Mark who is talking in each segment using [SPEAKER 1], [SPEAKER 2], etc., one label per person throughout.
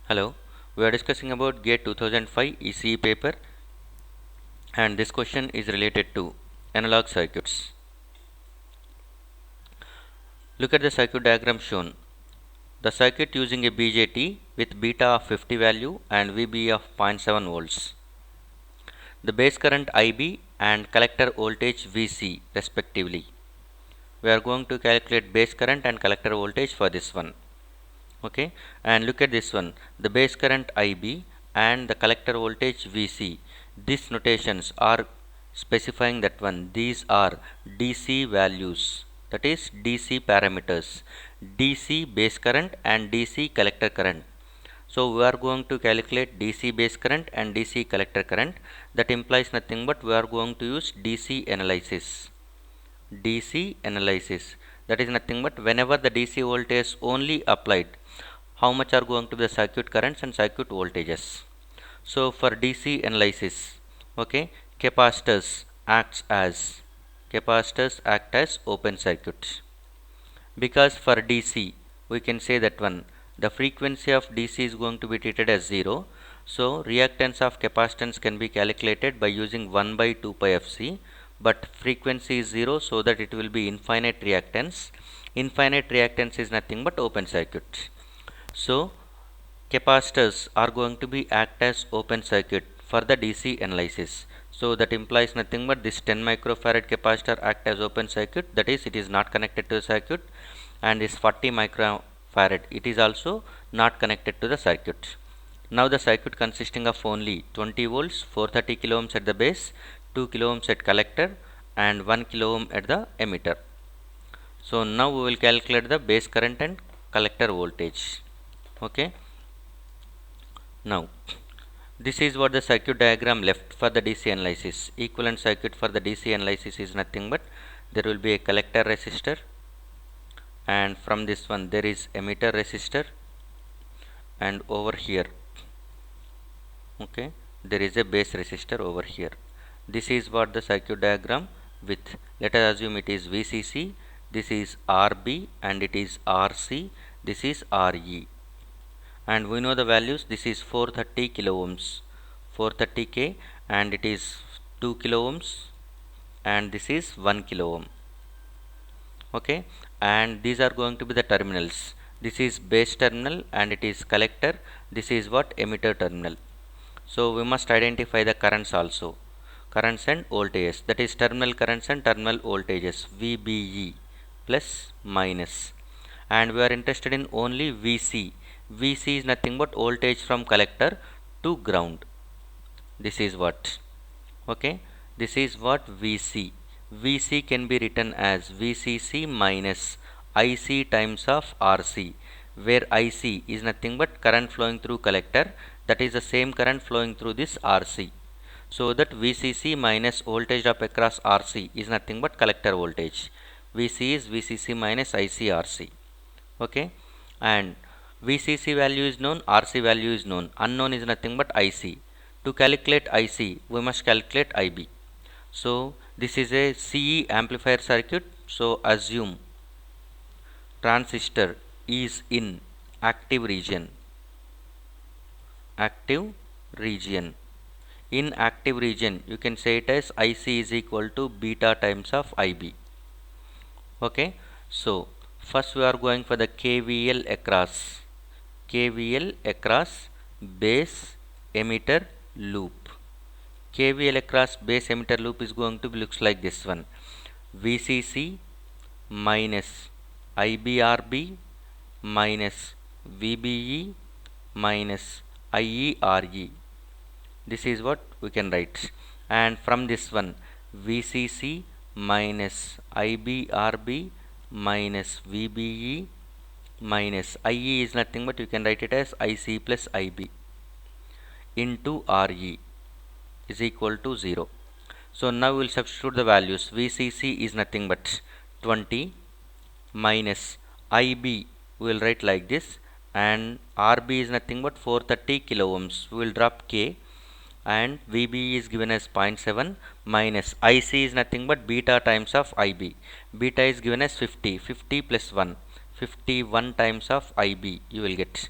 [SPEAKER 1] Hello, we are discussing about GATE 2005 ECE paper, and this question is related to analog circuits. Look at the circuit diagram shown. The circuit using a BJT with beta of 50 value and VB of 0.7 volts. The base current IB and collector voltage VC respectively. We are going to calculate base current and collector voltage for this one. Okay, and look at this one, the base current IB and the collector voltage VC. These notations are specifying that one, these are DC values, that is DC parameters, DC base current and DC collector current. So we are going to calculate DC base current and DC collector current. That implies nothing but we are going to use DC analysis. DC analysis, that is nothing but whenever the DC voltage only applied, how much are going to be the circuit currents and circuit voltages. So for DC analysis, okay, capacitors act as open circuits, because for DC we can say that one, the frequency of DC is going to be treated as 0. So reactance of capacitance can be calculated by using 1 by 2 pi fc, but frequency is 0, so that it will be infinite reactance. Infinite reactance is nothing but open circuit. So capacitors are going to be act as open circuit for the DC analysis. So that implies nothing but this 10 microfarad capacitor act as open circuit, that is it is not connected to the circuit, and this 40 microfarad, it is also not connected to the circuit. Now the circuit consisting of only 20 volts, 430 kilo ohms at the base, 2 kilo ohms at collector and 1 kilo ohm at the emitter. So now we will calculate the base current and collector voltage. Okay. Now this is what the circuit diagram left for the DC analysis. Equivalent circuit for the DC analysis is nothing but there will be a collector resistor, and from this one there is emitter resistor, and over here, okay, there is a base resistor over here. This is what the circuit diagram with, let us assume it is VCC, this is RB and it is RC, this is RE, and we know the values. This is 430 kilo ohms, 430k, and it is 2 kilo ohms, and this is 1 kilo ohm. Okay, and these are going to be the terminals. This is base terminal and it is collector. This is what, emitter terminal. So we must identify the currents also, currents and voltages, that is terminal currents and terminal voltages, VBE plus minus, and we are interested in only VC. VC is nothing but voltage from collector to ground. This is what, okay, this is what VC. VC can be written as VCC minus IC times of RC, where IC is nothing but current flowing through collector, that is the same current flowing through this RC. So that VCC minus voltage drop across RC is nothing but collector voltage. VC is VCC minus IC RC. Okay, and VCC value is known, RC value is known, unknown is nothing but IC. To calculate IC, we must calculate IB. So this is a CE amplifier circuit. So assume transistor is in active region. In active region, you can say it as IC is equal to beta times of IB. Okay, so first we are going for the KVL across base emitter loop. KVL across base emitter loop is going to be looks like this one, VCC minus IBRB minus VBE minus IERE. This is what we can write, and from this one VCC minus IBRB minus VBE minus IE is nothing but you can write it as IC plus IB into RE is equal to 0. So now we will substitute the values. VCC is nothing but 20 minus IB, we will write like this, and RB is nothing but 430 kilo ohms, we will drop K, and VB is given as 0.7 minus IC is nothing but beta times of IB. Beta is given as 50, 50 plus 1, 51 times of IB you will get.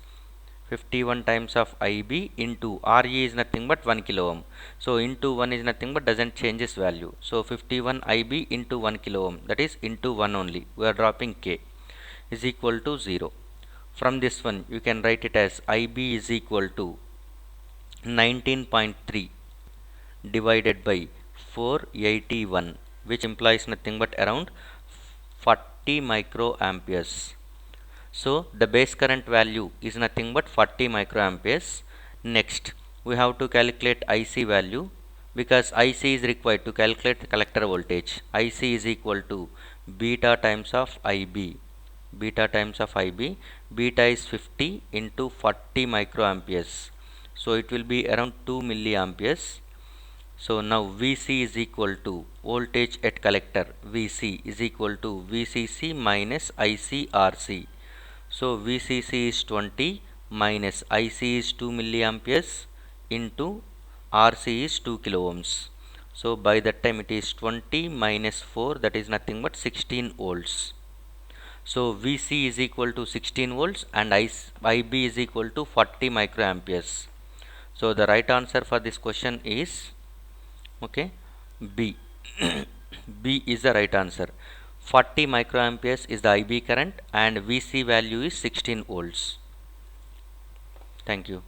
[SPEAKER 1] 51 times of IB into RE is nothing but 1 kilo ohm. So into 1 is nothing but doesn't change its value. So 51 IB into 1 kilo ohm, that is into 1 only. We are dropping K is equal to 0. From this one you can write it as IB is equal to 19.3 divided by 481, which implies nothing but around 40 microamperes. So the base current value is nothing but 40 microamperes. Next, we have to calculate IC value, because IC is required to calculate the collector voltage. IC is equal to beta times of IB. Beta times of IB. Beta is 50 into 40 microamperes. So it will be around 2 milliamperes. So now VC is equal to voltage at collector. VC is equal to VCC minus ICRC. So VCC is 20 minus IC is 2 milliamperes into RC is 2 kilo ohms. So by that time it is 20 minus 4, that is nothing but 16 volts. So VC is equal to 16 volts and IB is equal to 40 microamperes. So the right answer for this question is okay, B. B is the right answer. 40 microamperes is the IB current and VC value is 16 volts. Thank you.